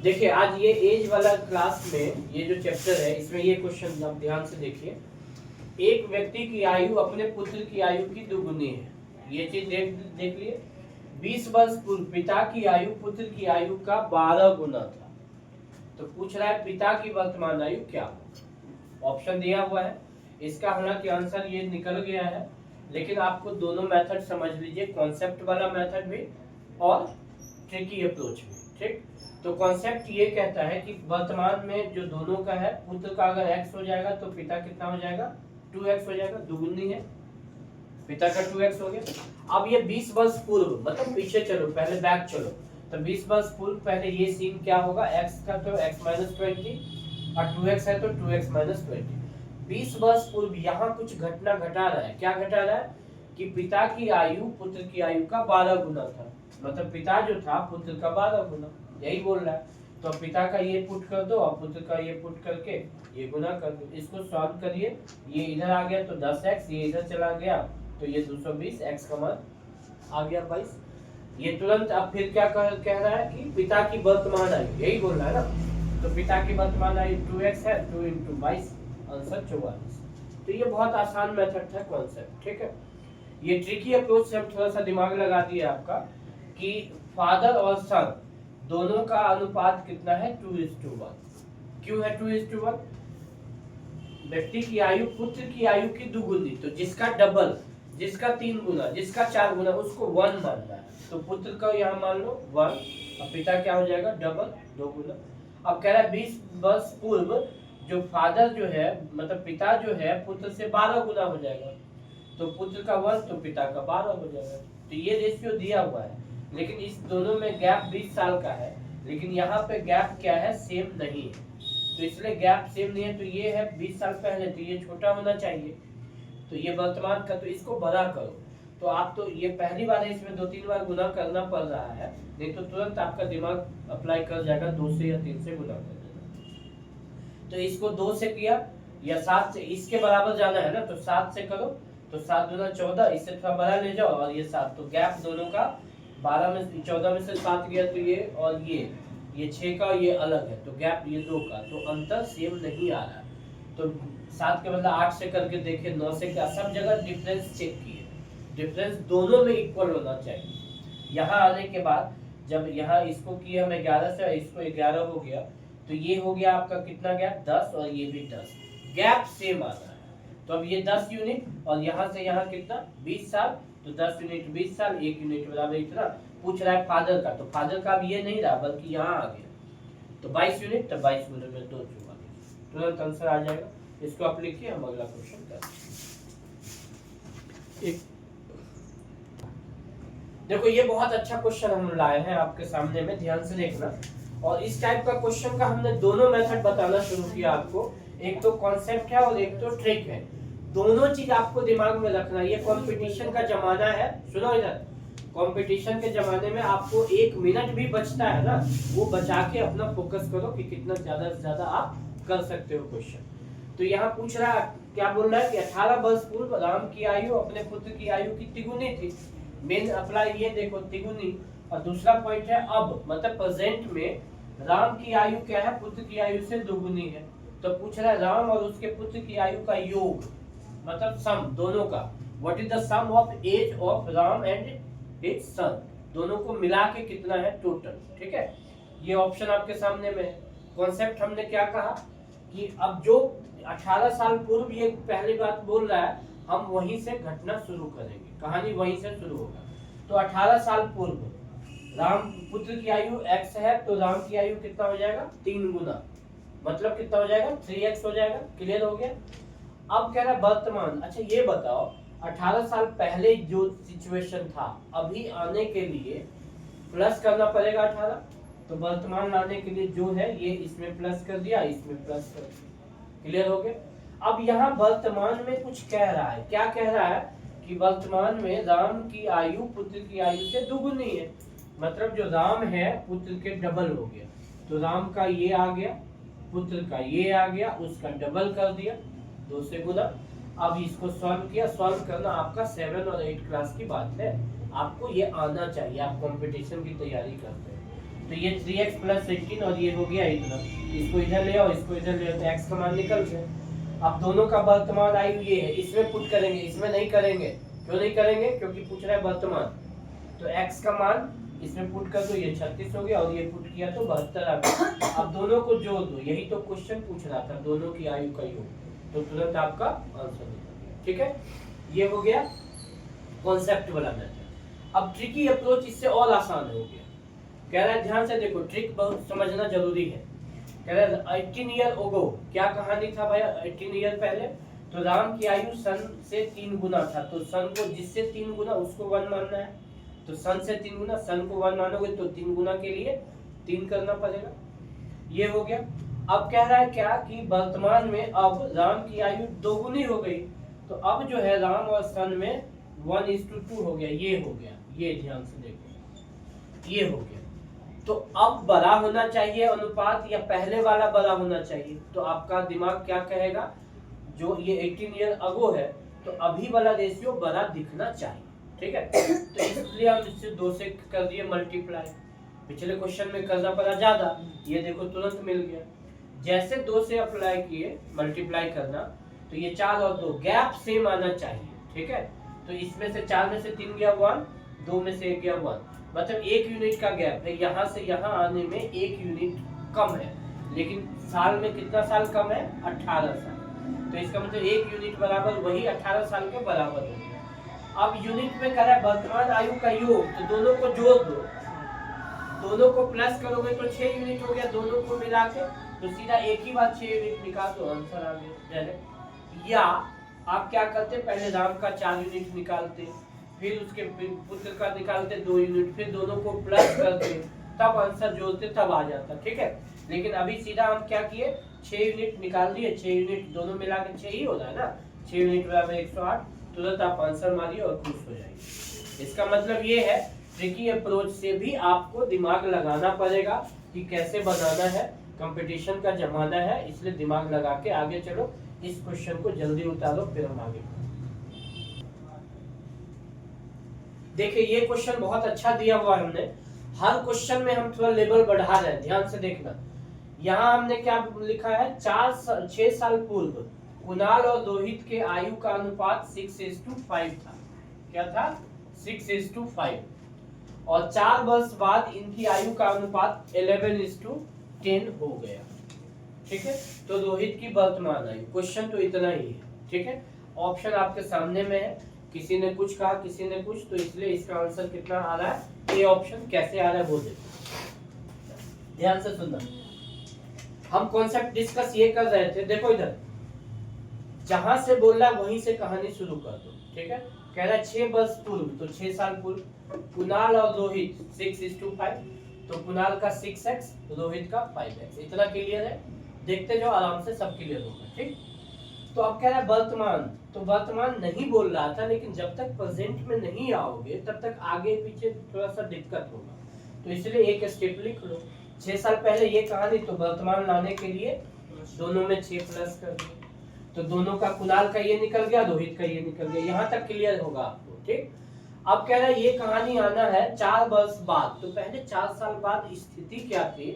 देखिए आज ये एज वाला क्लास में ये जो चैप्टर है इसमें ये क्वेश्चन आप ध्यान से देखिए। एक व्यक्ति की आयु अपने पुत्र की आयु की दुगुनी है, ये चीज देख लिए। 20 वर्ष पूर्व पिता की आयु पुत्र की आयु का 12 गुना था। तो पूछ रहा है पिता की वर्तमान आयु क्या हो। ऑप्शन दिया हुआ है, इसका हालांकि आंसर ये निकल गया है, लेकिन आपको दोनों मेथड समझ लीजिए, कॉन्सेप्ट वाला मेथड भी और ट्रिकी अप्रोच भी। ठीक, तो कॉन्सेप्ट ये कहता है कि वर्तमान में जो दोनों का है, पुत्र का अगर x हो जाएगा तो पिता कितना हो जाएगा, 2x हो जाएगा, दुगुनी है, पिता का 2x हो गया। अब ये 20 वर्ष पूर्व मतलब पीछे चलो, पहले बैक चलो, तो 20 वर्ष पूर्व पहले ये सीन क्या होगा, x का तो x माइनस 20 और 2x है तो 2x माइनस 20। 20 वर्ष पूर्व यहाँ कुछ घटना घटा रहा है, क्या घटा रहा है कि पिता की आयु पुत्र की आयु का 12 गुना था, मतलब पिता जो था पुत्र का 12 गुना, यही बोल रहा है। तो पिता का ये पुट कर दो और पुत्र का ये पुट करके ये गुना कर दो, इसको सॉल्व करिए, ये इधर आ गया तो 10x, ये इधर चला गया तो ये 220, x का मान आ गया 22। ये तुरंत अब फिर क्या कह रहा है कि पिता की वर्तमान आयु, यही बोल रहा है ना, तो पिता की वर्तमान आयु 2x है, 2 × 22 आंसर 44। तो ये बहुत आसान मेथड था कॉन्सेप्ट। ठीक है, ये ट्रिकी अप्रोच से हम थोड़ा सा दिमाग लगा दिया आपका कि फादर और सन दोनों का अनुपात कितना है, 2:1। क्यों है 2:1? व्यक्ति की आयु पुत्र की आयु की दुगुनी, तो जिसका डबल, जिसका 3 गुना, जिसका 4 गुना, उसको 1 मानना है। तो पुत्र का यहाँ मान लो 1 और पिता क्या हो जाएगा, डबल 2 गुना। अब कह रहा है 20 वर्ष पूर्व जो फादर जो है मतलब पिता जो है पुत्र से 12 गुना हो जाएगा, तो पुत्र का 1 तो पिता का 12 हो जाएगा। तो ये रेशियो दिया हुआ है, लेकिन इस दोनों में गैप 20 साल का है, लेकिन यहाँ पे गैप क्या है, सेम नहीं है, तो इसलिए गैप सेम नहीं है। तो ये है 20 साल पहले, तो ये छोटा होना चाहिए, तो ये वर्तमान का, तो इसको बड़ा करो। तो आप तो ये पहली बार है, इसमें 2-3 बार गुना करना पड़ रहा है, नहीं तो तुरंत आपका दिमाग अप्लाई कर जाएगा, 2 से या 3 से गुना कर देना। तो इसको 2 से किया या 7 से, इसके बराबर जाना है ना, तो 7 से करो, तो 7 दूना 14, इससे थोड़ा बड़ा ले जाओ और ये 7, तो गैप दोनों का 12 में 14 में से 7 गया तो ये, और ये 6 का ये अलग है, तो गैप ये 2 का, तो अंतर सेम नहीं आ रहा। तो 7 के बदला 8 से करके देखे, 9 से क्या, सब जगह डिफरेंस चेक किए, डिफरेंस दोनों में इक्वल होना चाहिए। यहाँ आने के बाद जब यहाँ इसको किया हम 11 से, इसको 11 हो गया, तो ये हो गया आपका कितना गैप, 10, और ये भी 10, गैप सेम आ रहा है। तो अब ये 10 यूनिट और यहाँ से यहाँ कितना, 20 साल, तो 10 यूनिट 20 साल, 1 यूनिट बराबर इतना। पूछ रहा है फादर का, तो फादर का अब ये नहीं रहा बल्कि यहाँ आ गया, तो 22 यूनिट, तो 22 यूनिट में 2 तुरंत आंसर आ जाएगा। इसको आप लिखिए, हम अगला क्वेश्चन करें। देखो ये बहुत अच्छा क्वेश्चन हम लाए हैं आपके सामने में, ध्यान से देखना। और इस टाइप का क्वेश्चन का हमने दोनों मेथड बताना शुरू किया आपको, एक तो कॉन्सेप्ट है और एक तो ट्रिक है। दोनों चीज आपको दिमाग में रखना। ये कंपटीशन का जमाना है, सुनो इधर, कंपटीशन के जमाने में आपको 1 मिनट भी बचता है ना, वो बचा के अपना फोकस करो कि कितना ज्यादा से ज्यादा आप कर सकते हो क्वेश्चन। तो यहाँ पूछ रहा है, क्या बोल रहा है कि 18 वर्ष पूर्व राम की आयु अपने पुत्र की आयु की तिगुनी थी। मेन अप्लाई ये देखो, तिगुनी। और दूसरा पॉइंट है अब, मतलब प्रेजेंट में राम की आयु क्या है, पुत्र की आयु से दुगुनी है। तो पूछ रहा है राम और उसके पुत्र की आयु का योग, मतलब सम दोनों का, what is the sum of age of Ram and his son, दोनों को मिला के कितना है टोटल। ठीक है, ये ऑप्शन आपके सामने में। कॉन्सेप्ट हमने क्या कहा कि अब जो 18 साल पूर्व ये पहली बात बोल रहा है, हम वहीं से घटना शुरू करेंगे, कहानी वहीं से शुरू होगा। तो 18 साल पूर्व राम पुत्र की आयु x है, तो राम की आयु कितना हो जाएगा, 3 गुना, मतलब कितना हो जाएगा, 3x हो जाएगा। क्लियर हो गया। अब कह रहा है वर्तमान। अच्छा ये बताओ, 18 साल पहले जो सिचुएशन था, अभी आने के लिए प्लस करना पड़ेगा 18, तो वर्तमान लाने के लिए जो है ये इसमें प्लस कर दिया, इसमें प्लस कर दिया। क्लियर हो गया। अब यहाँ वर्तमान में कुछ कह रहा है, क्या कह रहा है कि वर्तमान में राम की आयु पुत्र की आयु से दुगुनी है, मतलब जो राम है पुत्र के डबल हो गया। तो राम का ये आ गया, पुत्र का ये आ गया, उसका डबल कर दिया, 2 से गुना। अब इसको सॉल्व किया, सॉल्व करना आपका 7 और 8 क्लास की बात है, आपको ये आना चाहिए, आप कंपटीशन की तैयारी करते हैं। तो ये 3x प्लस 16 और ये हो गया इतना, इसको इधर ले आओ, इसको इधर ले आओ, तो x का मान निकल गया। अब दोनों का वर्तमान आयु ये है, इसमें पुट करेंगे, इसमें नहीं करेंगे। क्यों नहीं करेंगे? क्योंकि पूछ रहा है वर्तमान। तो x का मान इसमें पुट कर दो, ये 36 हो गया, और ये पुट किया तो 72 आ गया। अब दोनों को जोड़ दो, यही तो क्वेश्चन पूछ रहा था, दोनों की आयु का योग, तो तुरंत आपका आंसर निकल गया। ठीक है, ये हो गया कॉन्सेप्ट वाला मेथड। अब ट्रिकी अप्रोच इससे और आसान हो गया। कह रहा है ध्यान से देखो, ट्रिक बहुत समझना जरूरी है। कह रहा है 18 ईयर ओगो, क्या कहानी था भाई? 18 ईयर पहले तो राम की आयु सन से 3 गुना था, तो सन को जिससे 3 गुना उसको 1 मानना है, तो सन से 3 गुना, सन को 1 मानोगे तो 3 गुना के लिए 3 करना पड़ेगा। ये हो गया। अब कह रहा है क्या कि वर्तमान में अब राम की आयु 2 गुनी हो गई, तो अब जो है राम और सन में 1:2 हो गया। ये हो गया, ये ध्यान से देखो, ये हो गया। तो अब बड़ा होना चाहिए अनुपात या पहले वाला बड़ा होना चाहिए? तो आपका दिमाग क्या कहेगा, जो ये 18 ईयर अगो है तो अभी वाला रेशियो बड़ा दिखना चाहिए। ठीक है, तो इसलिए हम इससे 2 से कर दिए मल्टीप्लाई। पिछले क्वेश्चन में करना पड़ा ज्यादा, ये देखो तुरंत मिल गया। जैसे 2 से अप्लाई किए मल्टीप्लाई करना, तो ये 4 और 2 गैप सेम आना चाहिए। ठीक है, तो इसमें से 4 में से 3 गया 1, 2 में से 1 गया 1, मतलब 1 यूनिट का गैप है। यहाँ से यहाँ आने में 1 यूनिट कम है, लेकिन साल में कितना साल कम है? 18 साल। तो इसका मतलब 1 यूनिट बराबर वही 18 साल के बराबर हो गया। अब यूनिट में कह रहा है वर्तमान आयु का योग, तो दोनों को जोड़ दो, दोनों को प्लस करोगे तो 6 यूनिट हो गया, दोनों को मिला के तो सीधा एक ही बार 6 यूनिट निकाल दो, आंसर आ गया डायरेक्ट। या आप क्या करते, पहले राम का 4 यूनिट निकालते, फिर उसके पुत्र का निकालते 2 यूनिट, फिर दोनों को प्लस करते, तब आंसर जोड़ते, तब आ जाता। ठीक है, लेकिन अभी सीधा हम क्या किए, 6 यूनिट निकाल दिए, 6 यूनिट दोनों मिला के 6 ही हो रहा है ना, 6 यूनिट बराबर 108, तुरंत आप आंसर मारिए और खुश हो जाइए। इसका मतलब ये है ट्रिकी अप्रोच से भी आपको दिमाग लगाना पड़ेगा कि कैसे बनाना है, कंपटीशन का जमाना है, इसलिए दिमाग लगा के आगे चलो। इस क्वेश्चन को जल्दी उतारो, फिर हम आगे देखिए। ये क्वेश्चन बहुत अच्छा दिया हुआ है हमने, हर क्वेश्चन में हम थोड़ा लेवल बढ़ा रहे हैं, ध्यान से देखना। यहाँ हमने क्या लिखा है, 6 साल पूर्व कुणाल और रोहित के आयु का अनुपात 6:5 था। क्या था? 6:5। और 4 वर्ष बाद इनकी आयु का अनुपात 11:10 हो गया। ठीक है, तो रोहित की वर्तमान आयु, क्वेश्चन तो इतना ही है। ठीक है, ऑप्शन आपके सामने में है, किसी ने कुछ कहा, किसी ने कुछ, तो इसलिए इसका आंसर कितना आ रहा है, ए ऑप्शन। कैसे आ रहा है वो देखो, ध्यान से सुनना। हम कॉन्सेप्ट डिस्कस ये कर रहे थे, देखो इधर जहां से बोल रहा वहीं से कहानी शुरू कर दो। ठीक है, कह रहा है 6 वर्ष पूर्व, तो 6 साल पूर्व कुणाल और रोहित 6:5, तो कुणाल का 6x, रोहित का 5x। इतना क्लियर है? देखते जाओ, आराम से सब क्लियर होगा। ठीक, तो अब कह रहा है वर्तमान, तो वर्तमान नहीं बोल रहा था, लेकिन जब तक प्रेजेंट में नहीं आओगे तब तक आगे पीछे थोड़ा सा दिक्कत होगा, तो इसलिए एक स्टेप लिख लो। 6 साल पहले ये कहानी, तो वर्तमान लाने के लिए दोनों में 6 प्लस कर दिए, तो दोनों का, कुणाल का ये निकल गया, रोहित का ये निकल गया। यहाँ तक क्लियर होगा आपको। ठीक, अब कह रहा है ये कहानी आना है 4 वर्ष बाद, तो पहले 4 साल बाद स्थिति क्या थी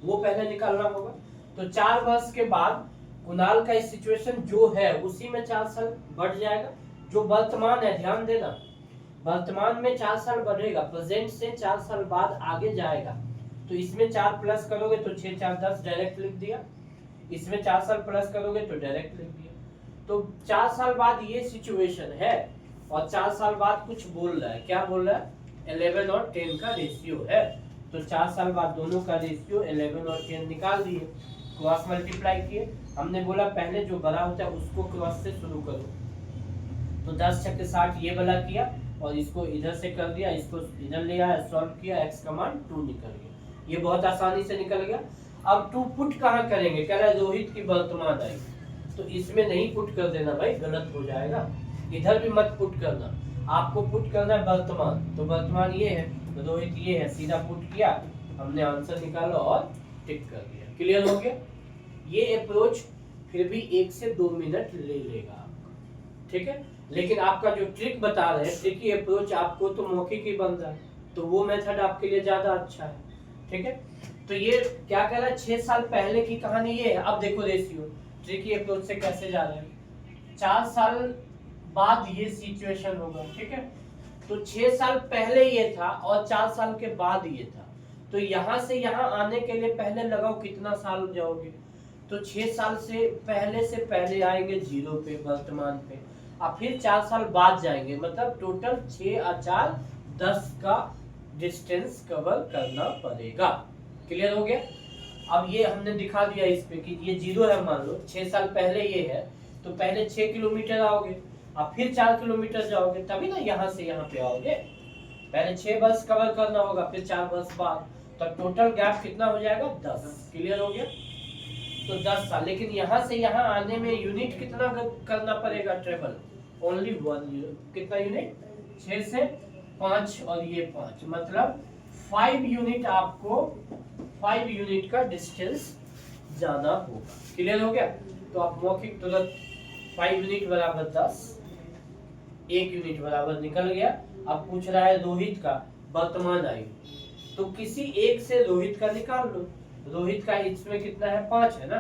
वो पहले निकालना होगा। तो 4 वर्ष के बाद कुणाल का सिचुएशन जो है उसी में 4 साल बढ़ जाएगा। जो वर्तमान है, ध्यान देना, वर्तमान में 4 साल बढ़ेगा, प्रेजेंट से 4 साल बाद आगे जाएगा, तो इसमें 4 प्लस करोगे तो 6 4 10 डायरेक्ट लिख दिया, इसमें 4 साल प्लस करोगे तो डायरेक्ट लिख दिया। तो 4 साल बाद ये सिचुएशन है, और 4 साल बाद कुछ बोल रहा है, क्या बोल रहा है, 11 और 10 का रेशियो है, तो 4 साल बाद दोनों का रेशियो 11 और 10 निकाल दिए, क्रॉस मल्टीप्लाई किए। हमने बोला पहले जो बड़ा होता है उसको क्रॉस से शुरू करो, तो 10 छक्के 60 ये वाला किया, और इसको इधर से कर दिया, इसको इधर ले आया, सॉल्व किया, x का मान 2 निकल गया। ये बहुत आसानी से निकल गया। अब 2 पुट कहाँ करेंगे, कह रहा है रोहित की वर्तमान आयु, तो इसमें नहीं पुट कर देना भाई, गलत हो जाएगा। इधर भी मत पुट करना, आपको पुट करना है वर्तमान, तो वर्तमान ये है, तो रोहित ये है, सीधा पुट किया, हमने आंसर निकाला और टिक कर दिया। क्लियर हो गया? ये अप्रोच फिर भी 1 से 2 मिनट ले लेगा आपका। ठीक है, लेकिन आपका जो ट्रिक बता रहे हैं, ट्रिकी अप्रोच आपको तो मौखिक ही बन रहा है, तो वो मेथड आपके लिए ज्यादा अच्छा है। ठीक है। तो ये क्या कह रहा है, 6 साल पहले की कहानी ये है। अब देखो रेशियो ट्रिकी अप्रोच से कैसे जा रहे हैं, 4 साल बाद ये सिचुएशन होगा, ठीक है। तो 6 साल पहले ये था और 4 साल के बाद ये था, तो यहां से यहां आने के लिए पहले लगाओ कितना साल जाओगे, तो 6 साल से पहले आएंगे 0 पे, वर्तमान पे, और फिर 4 साल बाद जाएंगे, मतलब टोटल 6 और 4 10 का डिस्टेंस कवर करना पड़ेगा। क्लियर हो गया। अब ये हमने दिखा दिया इस पे कि ये 0 है, मान लो 6 साल पहले ये है, तो पहले 6 किलोमीटर आओगे, अब फिर 4 किलोमीटर जाओगे, तभी ना यहाँ से यहाँ पे आओगे। पहले 6 वर्ष कवर करना होगा, फिर 4 वर्ष बाद, तो टोटल गैप कितना हो जाएगा 10। क्लियर हो गया। तो 10 साल, लेकिन यहाँ से यहाँ आने में यूनिट कितना करना पड़ेगा, ट्रेवल ओनली 1 यूनिट। कितना यूनिट, 6 से 5 और ये 5, मतलब 5 यूनिट, आपको 5 यूनिट का डिस्टेंस जाना होगा। क्लियर हो गया। तो आप मौखिक तुरंत 5 यूनिट बराबर 10, 1 यूनिट बराबर निकल गया। अब पूछ रहा है रोहित का वर्तमान आयु, तो किसी एक से रोहित का निकाल लो। रोहित का इसमें कितना है 5 है ना,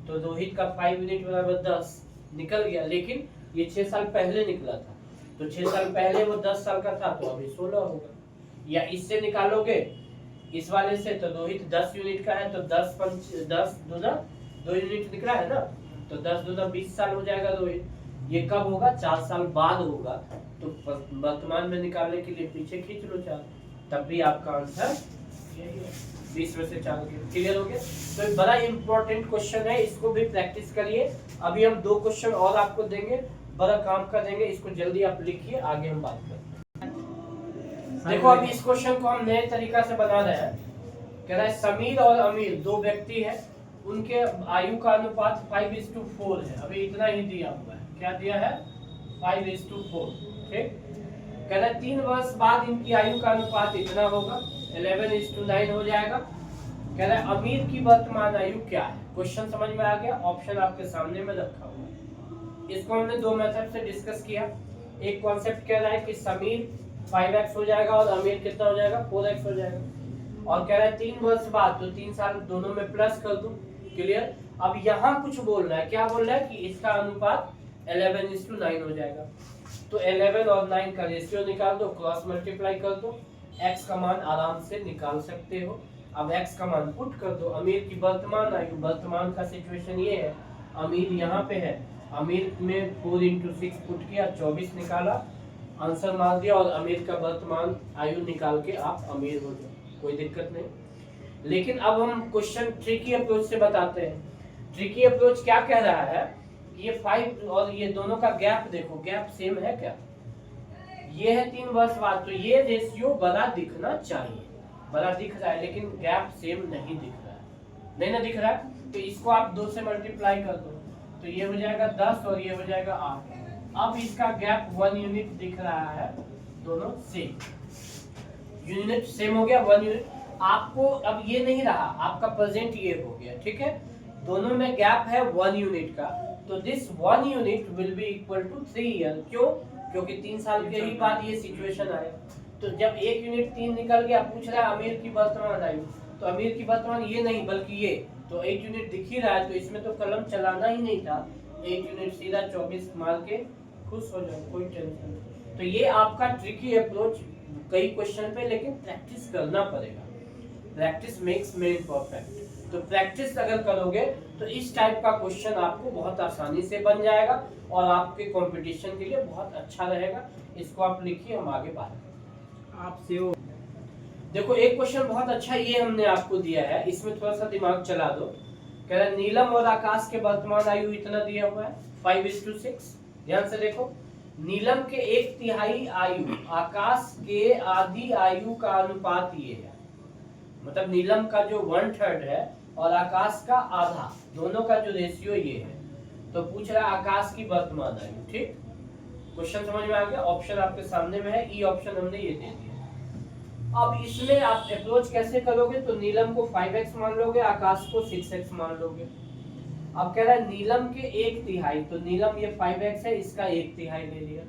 तो रोहित का 5 यूनिट बराबर 10 निकल गया, लेकिन ये 6 साल पहले निकला था, तो 6 साल पहले वो 10 साल का था, तो अभी 16 होगा। या इससे निकालोगे इस वाले से, तो रोहित 10 यूनिट का है, तो 10 दूना 2 यूनिट निकला है ना, तो 10 दूना 20 साल हो जाएगा रोहित। ये कब होगा, 4 साल बाद होगा, तो वर्तमान में निकालने के लिए पीछे खींच लो 4, तब भी आपका आंसर 20 में से 4। क्लियर हो गया। तो बड़ा इंपॉर्टेंट क्वेश्चन है, इसको भी प्रैक्टिस करिए। अभी हम 2 क्वेश्चन और आपको देंगे, बड़ा काम कर देंगे, इसको जल्दी आप लिखिए, आगे हम बात करते हैं। देखो अभी इस क्वेश्चन को हम नए तरीका से बना रहे हैं। कह रहा है समीर और अमीर 2 व्यक्ति है, उनके आयु का अनुपात 5:4 है। अभी इतना ही दिया हुआ है, क्या दिया है 5:4, ठीक। कह रहा है 3 वर्ष बाद इनकी आयु का अनुपात इतना होगा, 11:9 हो जाएगा। कह रहा है अमीर की वर्तमान आयु क्या है। क्वेश्चन समझ में आ गया, ऑप्शन आपके सामने में रखा हुआ है। इसको हमने 2 मेथड से डिस्कस किया। एक कॉन्सेप्ट कह रहा है कि समीर 5x हो जाएगा और अमीर कितना हो जाएगा 4x हो जाएगा, और कह रहा है 3 वर्ष बाद, तो 3 साल दोनों में प्लस कर दो। क्लियर। अब यहाँ कुछ बोल रहा है, क्या बोल रहा है कि इसका अनुपात 11:9 हो जाएगा, तो 11 और 9 का रेशियो निकाल दो, क्रॉस मल्टीप्लाई कर दो, x का मान आराम से निकाल सकते हो। अब x का मान पुट कर दो। अमीर की वर्तमान आयु, वर्तमान का सिचुएशन ये है, अमीर यहाँ पे है, अमीर में 4 × 6 पुट किया, 24 निकाला, आंसर मार दिया, और अमीर का वर्तमान आयु निकाल के आप अमीर हो जाओ, कोई दिक्कत नहीं। लेकिन अब हम क्वेश्चन ट्रिकी अप्रोच से बताते हैं। ट्रिकी अप्रोच क्या कह रहा है, ये 5 और ये दोनों का गैप देखो, गैप सेम है क्या, ये है 3 वर्ष बाद, तो ये रेशियो बड़ा दिखना चाहिए, बड़ा दिख रहा है, लेकिन गैप सेम नहीं दिख रहा है, नहीं ना दिख रहा है, तो इसको आप 2 से मल्टीप्लाई कर दो, तो ये हो जाएगा 10 और ये हो जाएगा 8। अब इसका गैप 1 यूनिट दिख रहा है, दोनों सेम यूनिट सेम हो गया 1 यूनिट। आपको अब ये नहीं रहा, आपका प्रेजेंट ये हो गया, ठीक है, दोनों में गैप है 1 यूनिट का, तो this 1 unit will be equal to 3 year. क्यों, क्योंकि 3 साल के ही बाद ये सिचुएशन आया, तो जब 1 यूनिट 3 निकल गया, पूछ रहा है अमीर की वर्तमान आयु, तो अमीर की वर्तमान ये नहीं बल्कि ये, तो 1 यूनिट दिख ही रहा है, तो इसमें तो कलम चलाना ही नहीं था, 1 यूनिट सीधा 24 मार के खुश हो जाओ, कोई टेंशन नहीं। तो ये आपका ट्रिकी अप्रोच कई क्वेश्चन पे, लेकिन प्रैक्टिस करना पड़ेगा, प्रैक्टिस मेक्स मैन परफेक्ट। तो प्रैक्टिस अगर करोगे तो इस टाइप का क्वेश्चन आपको बहुत आसानी से बन जाएगा और आपके कंपटीशन के लिए बहुत अच्छा रहेगा। इसको आप लिखिए, हम आगे बात करें आपसे। देखो एक क्वेश्चन बहुत अच्छा ये हमने आपको दिया है, इसमें थोड़ा सा दिमाग चला दो। कह रहा है नीलम और आकाश के वर्तमान आयु इतना दिया हुआ है 5:6। ध्यान से देखो, नीलम के 1/3 आयु, आकाश के आधी आयु का अनुपात ये है, मतलब नीलम का जो 1/3 है और आकाश का आधा, दोनों का जो रेशियो ये है। तो पूछ रहा है आकाश की वर्तमान आयु, ठीक। क्वेश्चन समझ में आ गया, ऑप्शन आपके सामने में है, ई ऑप्शन हमने ये दे दिया। अब इसमें आप अप्रोच कैसे करोगे, तो नीलम को 5x मान लोगे, आकाश को 6x मान लोगे। अब कह रहा है नीलम के 1/3, तो नीलम ये 5x है, इसका 1/3 ले लिया,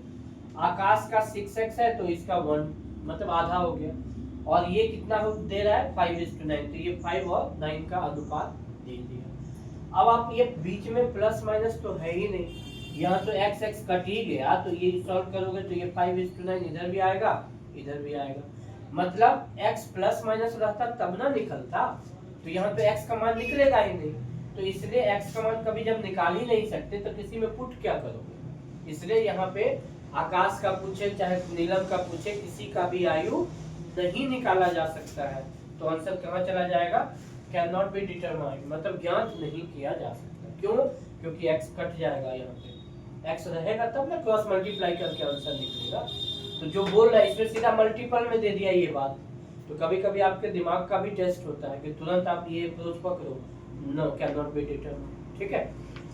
आकाश का 6x है, तो इसका 1 मतलब आधा हो गया, और ये कितना दे रहा है 5:9, तो ये 5 और 9 का अनुपात दे दिया। अब आप ये बीच में प्लस माइनस तो है ही नहीं, यहाँ तो x x कट ही गया, तो ये सॉल्व करोगे तो ये 5:9 इधर भी आएगा इधर भी आएगा, मतलब x प्लस माइनस रहता तब ना निकलता, तो यहाँ पे x का मान निकलेगा ही नहीं, तो इसलिए x का मान कभी जब निकाल ही नहीं सकते तो किसी में पुट क्या करोगे, इसलिए यहाँ पे आकाश का पूछे चाहे नीलम का पूछे किसी का भी आयु नहीं निकाला जा सकता है, तो आंसर कहाँ चला जाएगा, कैन नॉट बी डिटरमाइंड, मतलब ज्ञात नहीं किया जा सकता। क्यों? क्योंकि x कट जाएगा, यहाँ पे x रहेगा तब ना क्रॉस मल्टीप्लाई करके आंसर निकलेगा, तो जो बोल रहा है इसमें सीधा मल्टीपल में दे दिया ये बात, तो कभी कभी आपके दिमाग का भी टेस्ट होता है कि तुरंत आप ये अप्रोच पकड़ो, no can not be determined, ठीक है।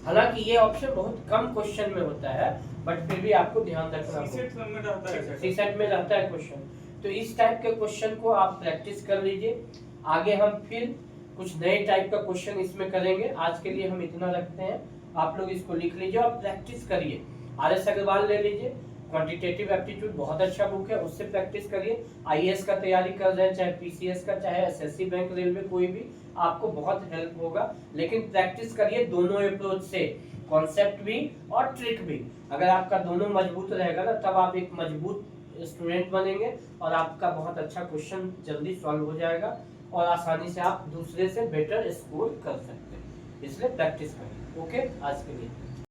हालांकि ये ऑप्शन बहुत कम क्वेश्चन में होता है, बट फिर भी आपको ध्यान रखना होगा, सीसेट में रहता है क्वेश्चन, तो इस टाइप के क्वेश्चन को आप प्रैक्टिस कर लीजिए। आगे हम फिर कुछ नए टाइप का क्वेश्चन इसमें करेंगे, आज के लिए हम इतना रखते हैं, आप लोग इसको लिख लीजिए और प्रैक्टिस करिए। RS अग्रवाल ले लीजिए, क्वांटिटेटिव एप्टीट्यूड बहुत अच्छा बुक है, उससे प्रैक्टिस करिए। IAS का तैयारी कर रहे हैं, चाहे PCS का चाहे SSC बैंक रेलवे कोई भी, आपको बहुत हेल्प होगा, लेकिन प्रैक्टिस करिए दोनों अप्रोच से, कॉन्सेप्ट भी और ट्रिक भी। अगर आपका दोनों मजबूत रहेगा ना, तब आप एक मजबूत स्टूडेंट बनेंगे और आपका बहुत अच्छा क्वेश्चन जल्दी सॉल्व हो जाएगा और आसानी से आप दूसरे से बेटर स्कोर कर सकते हैं, इसलिए प्रैक्टिस करें। ओके, आज के लिए।